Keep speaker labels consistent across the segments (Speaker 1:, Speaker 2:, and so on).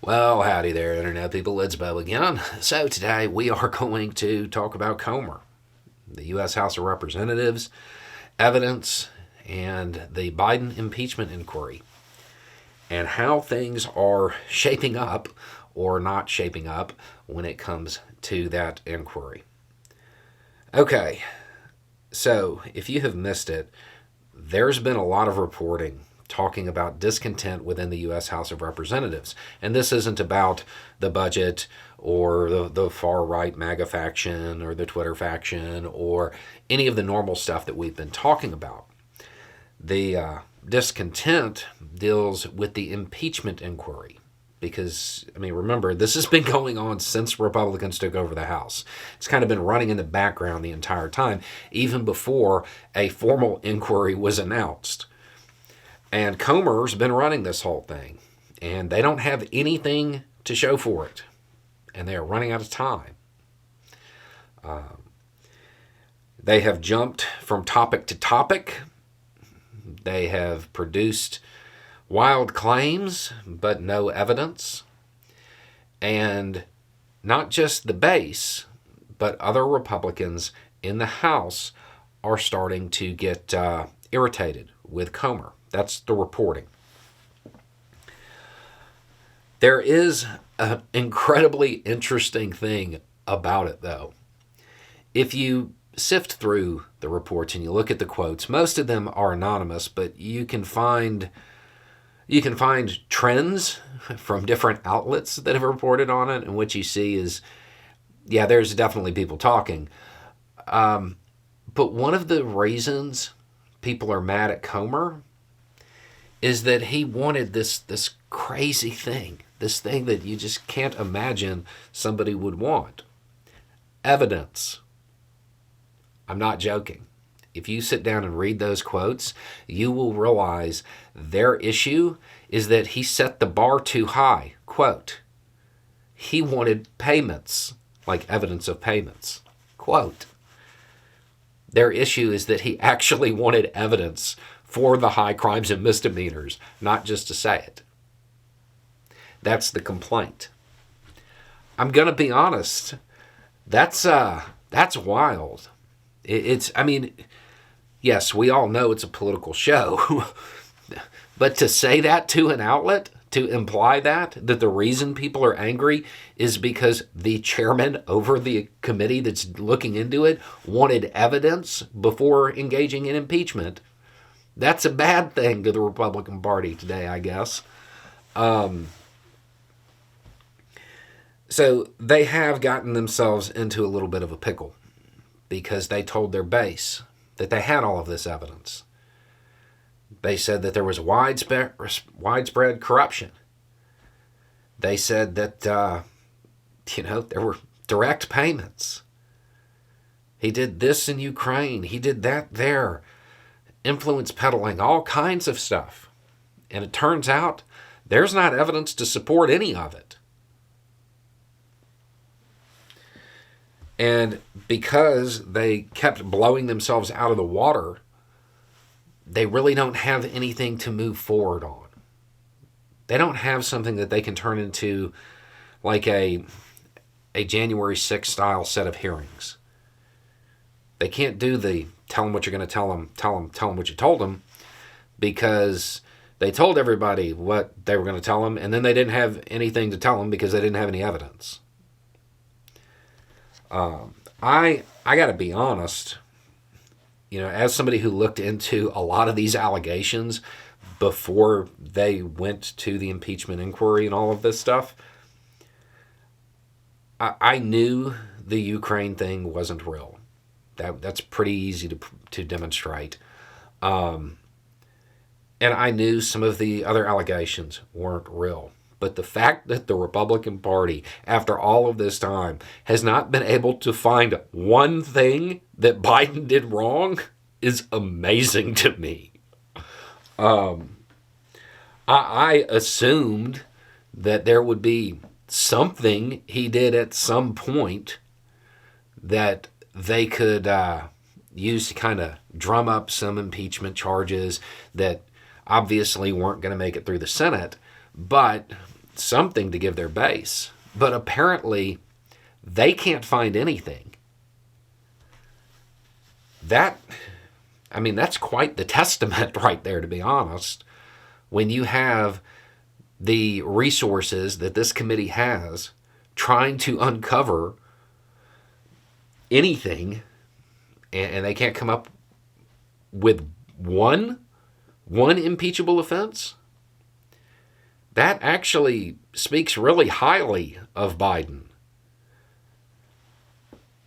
Speaker 1: Well, howdy there, Internet people. It's Bo again. So, today we are going to talk about Comer, the U.S. House of Representatives, evidence, and the Biden impeachment inquiry, and how things are shaping up or not shaping up when it comes to that inquiry. Okay, so if you have missed it, there's been a lot of reporting talking about discontent within the U.S. House of Representatives. And this isn't about the budget or the far right MAGA faction or the Twitter faction or any of the normal stuff that we've been talking about. The discontent deals with the impeachment inquiry. Because, remember, this has been going on since Republicans took over the House. It's kind of been running in the background the entire time, even before a formal inquiry was announced. And Comer's been running this whole thing, and they don't have anything to show for it, and they are running out of time. They have jumped from topic to topic. They have produced wild claims, but no evidence. And not just the base, but other Republicans in the House are starting to get irritated with Comer. That's the reporting. There is an incredibly interesting thing about it, though. If you sift through the reports and you look at the quotes, most of them are anonymous, but you can find trends from different outlets that have reported on it, and what you see is, yeah, there's definitely people talking. But one of the reasons people are mad at Comer is that he wanted this crazy thing, this thing that you just can't imagine somebody would want. Evidence. I'm not joking. If you sit down and read those quotes, you will realize their issue is that he set the bar too high. Quote, he wanted payments, like evidence of payments. Quote, their issue is that he actually wanted evidence for the high crimes and misdemeanors, not just to say it. That's the complaint. I'm going to be honest. That's wild. Yes, we all know it's a political show. But to say that to an outlet, to imply that the reason people are angry is because the chairman over the committee that's looking into it wanted evidence before engaging in impeachment, that's a bad thing to the Republican Party today, I guess. So they have gotten themselves into a little bit of a pickle because they told their base that they had all of this evidence. They said that there was widespread corruption. They said that, there were direct payments. He did this in Ukraine. He did that there. Influence peddling, all kinds of stuff. And it turns out there's not evidence to support any of it. And because they kept blowing themselves out of the water, they really don't have anything to move forward on. They don't have something that they can turn into like a January 6th style set of hearings. They can't do the tell them what you're going to tell them what you told them, because they told everybody what they were going to tell them, and then they didn't have anything to tell them because they didn't have any evidence. I got to be honest, as somebody who looked into a lot of these allegations before they went to the impeachment inquiry and all of this stuff, I knew the Ukraine thing wasn't real. That's pretty easy to demonstrate. And I knew some of the other allegations weren't real. But the fact that the Republican Party, after all of this time, has not been able to find one thing that Biden did wrong is amazing to me. I assumed that there would be something he did at some point that they could use to kind of drum up some impeachment charges that obviously weren't going to make it through the Senate, but something to give their base. But apparently, they can't find anything. That's quite the testament right there, to be honest. When you have the resources that this committee has trying to uncover anything, and they can't come up with one impeachable offense, that actually speaks really highly of Biden.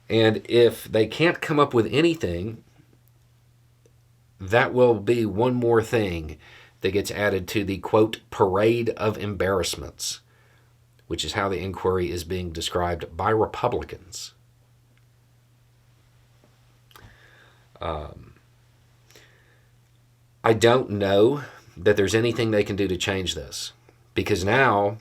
Speaker 1: And if they can't come up with anything, that will be one more thing that gets added to the, quote, parade of embarrassments, which is how the inquiry is being described by Republicans. I don't know that there's anything they can do to change this, because now,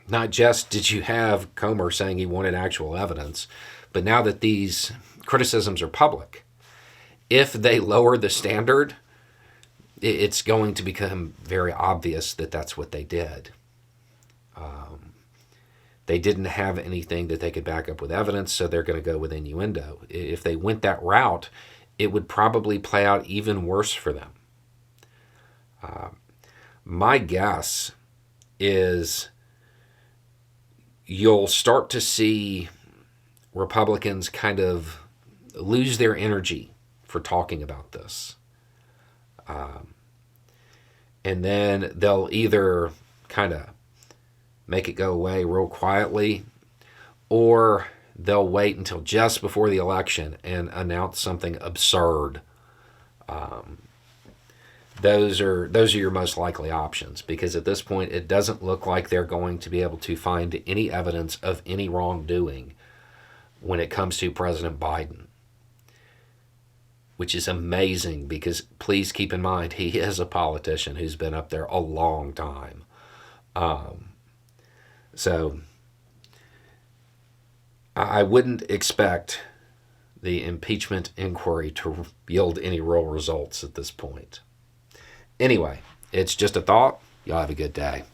Speaker 1: not just did you have Comer saying he wanted actual evidence, but now that these criticisms are public, if they lower the standard, it's going to become very obvious that that's what they did. They didn't have anything that they could back up with evidence, so they're going to go with innuendo. If they went that route, it would probably play out even worse for them. My guess is you'll start to see Republicans kind of lose their energy for talking about this. And then they'll either kind of make it go away real quietly, or they'll wait until just before the election and announce something absurd. Those are your most likely options, because at this point it doesn't look like they're going to be able to find any evidence of any wrongdoing when it comes to President Biden, which is amazing, because please keep in mind he is a politician who's been up there a long time. So I wouldn't expect the impeachment inquiry to yield any real results at this point. Anyway, it's just a thought. Y'all have a good day.